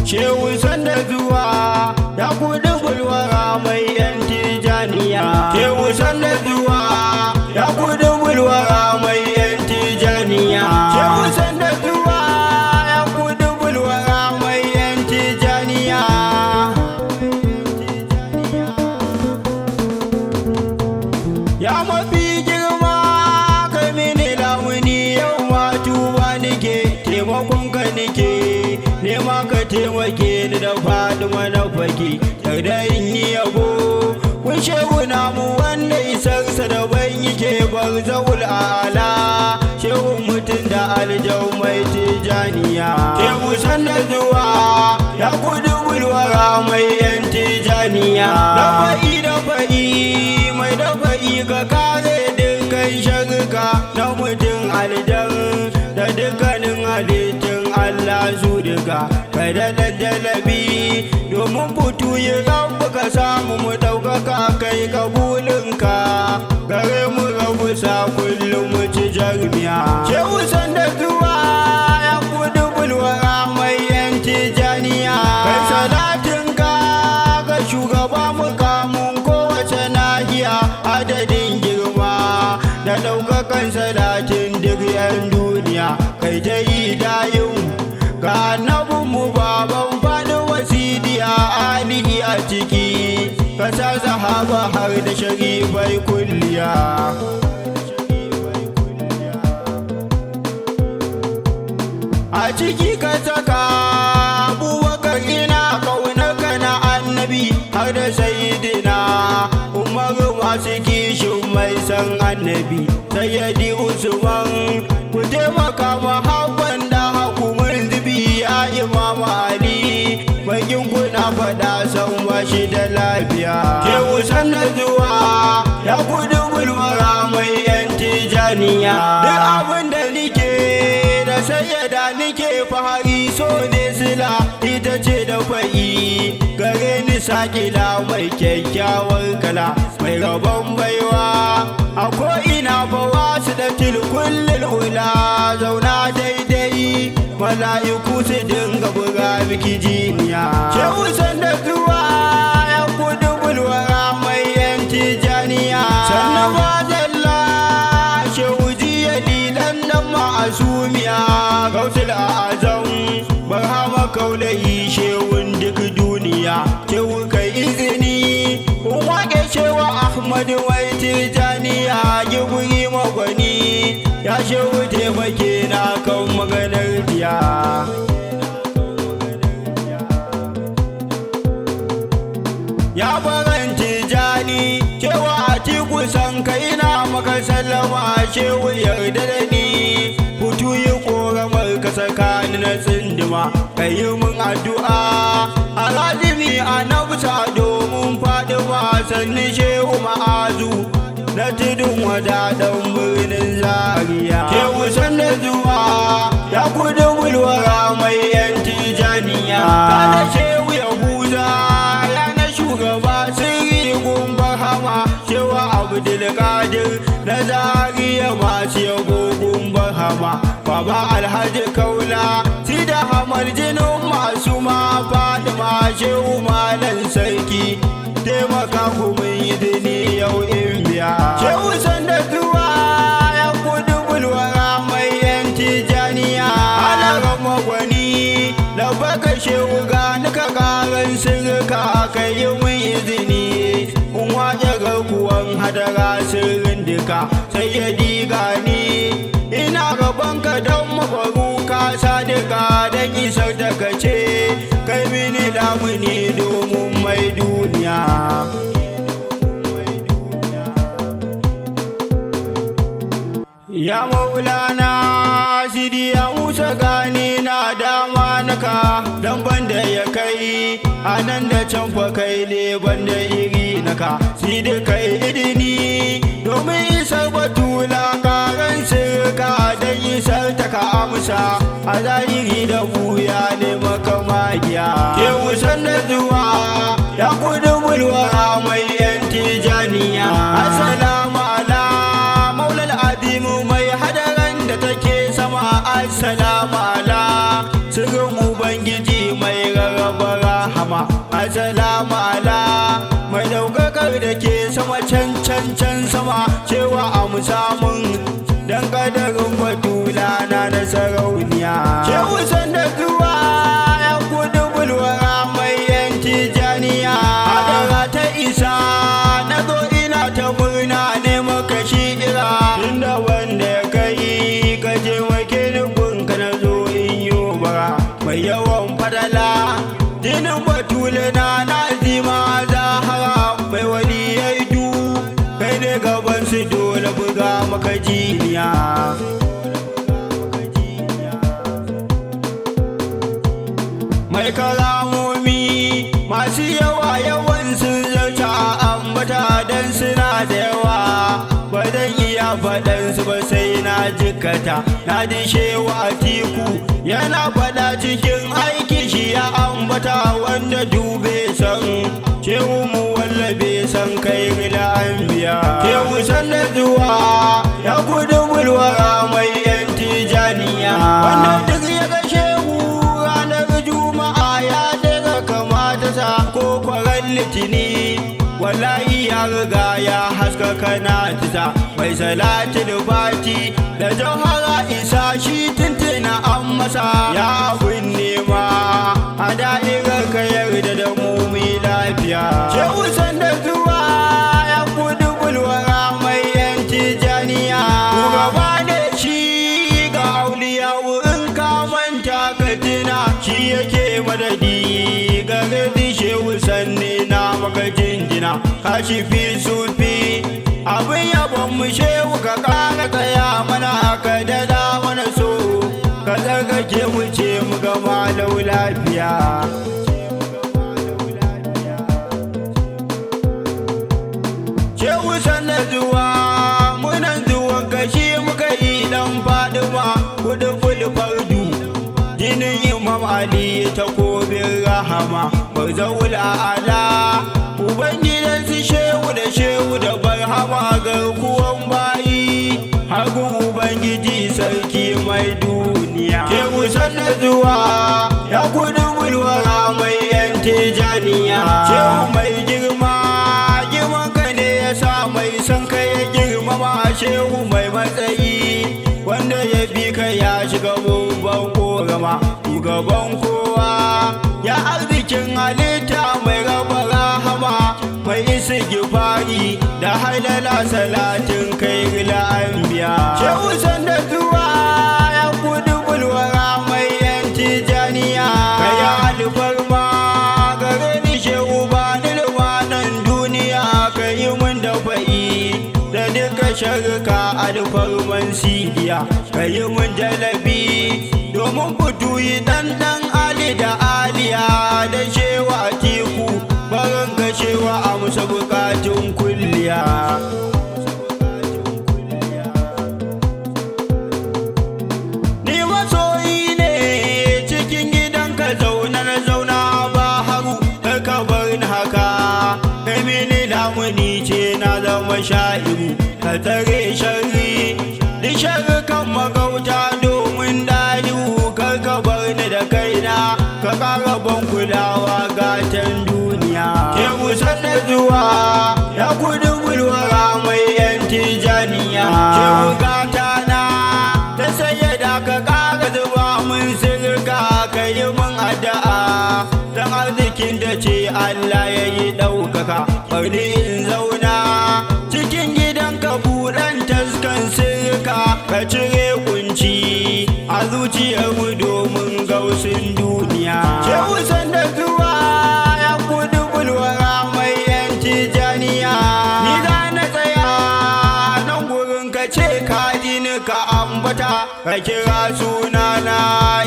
Shehu sanda zuwa ya kudu bulwara mai yan tijaniya. Shehu sanda zuwa ya kudu bulwara mai yan tijaniya. Shehu sanda zuwa ya kudu bulwara mai yan tijaniya. Ya mafi girma kai mini lamuni yau ma tuba nike taimakon ka nike. Nema ka taimake ni da Fatima na fake yarda in yi yabo kun shehu namu wanda isarsa da ban yake barzaul ala shehu mutum da aljau mai tijaniya. Shehu sanda zuwa ya kudu bulwara mai yan tijaniya. Da fa'i mai da fa'i ka kare dukkan shirka na mutum aljan da dukkanin halittun Allah su duka kai da daddalabi domin fitu yi rabu ka samu mu ɗaukaka kai kabulinka gare mu rabu sa kullum mu ci jarmiya. Shehu sanda zuwa ya kudu bulwara mai yan tijaniya. Kai salatinka ga shugaba mukamin kowace nahiya adadin girma da ɗaukakan salatin duk yan duniya kai ta yi dayin ga annabinmu baban faɗi wasidiya alihi a ciki ka sa sahaba har da sharifai kulliya. A ciki ka saka abubakar ina kaunarka na annabi har da sayidina umaru masu kishin mai san annabi sayyidi usman ku taimaka mahabban da hakumin zubi ya imam ali bakin kuna faɗa san bashi da lafiya. Shehu sanda zuwa ya kudu bulwara mai yan tijaniya. Duk abin da nike da sayyada nike fahari so ne sila ita ce da fa'i gare ni sakila mai kyakkyawar kala mai rabon baiwa a ko'ina fa wasu da tilkullin hula zauna daidai mala'iku su dinga buga miki jiniya. Shehu sanda zuwa ya kudu bulwara mai yan tijaniya. Sannan ba zalla shehu jiya lilan nan ma'asumiya gausul azam barhama kaulayi shehun duk duniya. Shehu kai izini kun wake shewa ahmadu wai tijaniya gibiri magwani ya shehu taimake na kan maganar diya. Ya baran tijani cewa a tiku san kai na maka sallama shehu yarda da ni hutu yi koramar ka sakani na tsindima ka yi min addu'a a lazimi a nafsa domin faɗi sannu shehu ma'azu na tudun wadadan birnin Zaria. Shehu sanda zuwa ya kudu bulwara mai yan tijaniya. Kada shehu yahuza ya na shugaba sirri gumbar hama shewa abdulkadir na Zaria masu yago gumbar hama baba alhaji kaula si da hamar jinin masu ma fatima shehu malan sarki taimaka kuma yi dini yau in biya. Shehu sanda zuwa ya kudu bulwara mai yan tijaniya. Ana gama gwani da baka shehu ga nika karan sirka ka yi mun izini in waje garkuwan hadara sirrin duka sai ya diga ni ina gabanka don mafaru ka sadika don isar da kace kai mini lamuni domin mai duniya. Ya maulana sidi ya musa gani na dama naka dan banda ya kai anan da can fa kai ne banda iri naka sidi kai idini domin isar batula karan sirka da isar ta ka amsa a zahiri da buya ne maka magiya. Shehu sanda zuwa ya kudu bulwara mai yan tijaniya. Assalamu ala maulal adimu mai hadaran da take sama. Assalamu ala sirrin ubangiji mai rarraba Assalamu ala mai daukakar da ke sama can sama, cewa amsa mun dan kadarin batula na sarauniya. Shehu sanda zuwa ya kudu bulwara mai yanci janiya, hadara ta isa na zo ina ta murna ne maka shi'ira, inda wanda ya kai ka je wake nufinka na zo in yi bara mai yawan fadala. Jinin batula na nazima zahara mai wani yaidu, kai ne gaban su dole buga maka jiniya. Mai karamomi masu yawa yawan sun zarta a ambata dan suna da yawa, ba zan iya faɗansu ba sai na jikata. Na ji Shehu Atiku yana faɗa cikin aiki shi ya ambata, wanda dube san Shehu mu wallabe san kai rila an biya. Shehu sanda zuwa ya gudu bulwara mai yanti janiya, wanda duk ya ga Shehu ranar Juma'a ya daga kamata sa ko kwaran litini, wallahi ya riga ya haskaka na tisa. Mai salatul fati da jauhara isa shi tuntuna an masa, ya abin nema a da'irar ka yarda da mu mai lafiya. Shehu sanda zuwa ya kudu bulwara mai yanci janiya, shugaba ne shi ga auliya wurin kamanta ka tuna, shi yake madadi gardi. Shehu sanne na maka jinjina, kashi fi sufi abin yabon mu Shehu ka kara tsaya mana, ka dada mana so ka tsarkake mu ce mu gama lau lafiya. Shehu sanna zuwa munan zuwan kashi muka yi dan Fadima kudu fardu, jinin Imam Ali ta kobin rahama Barzaul a'ala, ubangidan su Shehu da barhama garkuwan bayi, hagun ubangiji sarki mai duniya. Shehu sanda zuwa ya kudu bulwara mai yanti janiya, Shehu mai girma girman ka ne ya sa mai son ka ya girmama. Shehu mai matsayi wanda ya bi ka ya shiga babban korama, shugaban kowa ya arzikin halitta mai raba rahama, mai isa gifari da hailala salatin kai rila an biya. Shehu sanda zuwa ya kudu bulwara mai yanci janiya, kaya alfarma gare ni Shehu ba ni lumanan duniya, ka yi mun da fa'i da duka sharka alfarman sidiya, ka yi mun jalabi domin fito yi ɗanɗan Ali da Aliya da Shehu Atiku, baran ga Shehu amsa bukatun kulliya. Ni masoyi ne cikin gidanka zauna na zauna ba haru, ka bar ni haka kai mini lamuni ce na zama sha'iru, ka tare sharri ni sharri kan magauta domin dalihu, kar ka bar ni da kaina ka kara ban kulawa gatan duniya. Shehu sanda zuwa ya kudu bulwara mai yanti janiya, Shehu gata na ta sayyada ka kara zuba mun sirka, ka yi mun addu'a dan arzikin da ce Allah ya yi ɗaukaka, bari in zauna cikin gidanka buɗan taskan sirka, ka cire kunci a zuciyarmu domin gausin duniya. Shehu sanda zuwa ya kudu bulwara mai yanci janiya, ni za na tsaya nan gurin ka ce ka ji ni ka ambata, ka kira sunana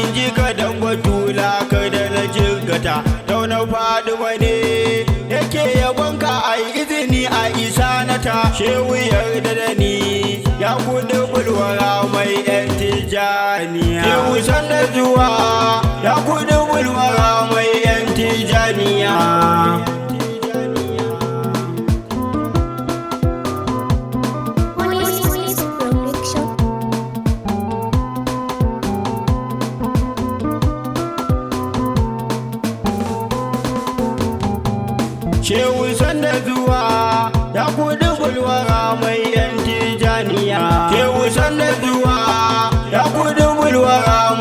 in ji ka dan batula ka da na jirgata. Dauna Fadima ne yake yabonka a izini a isa nata, Shehu yarda da ni ya kudu bulwara mai yanci janiya. Shehu sanda zuwa ya kudu bulwara mai yanci janiya. wara